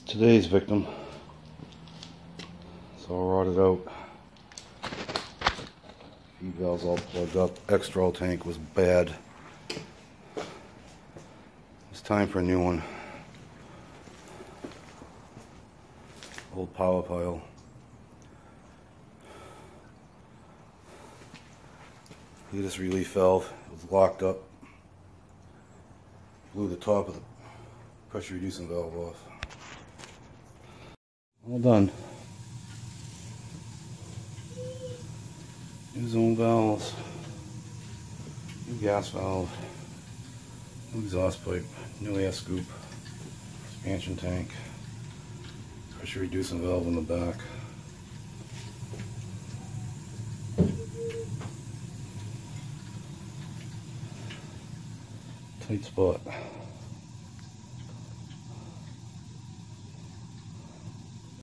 Today's victim. It's all rotted out. Feed valves all plugged up. Extra tank was bad. It's time for a new one. Old power pile. Look at this relief valve. It was locked up. Blew the top of the pressure reducing valve off. All done. New zone valves, new gas valve, new exhaust pipe, new air scoop, expansion tank, pressure reducing valve in the back. Tight spot.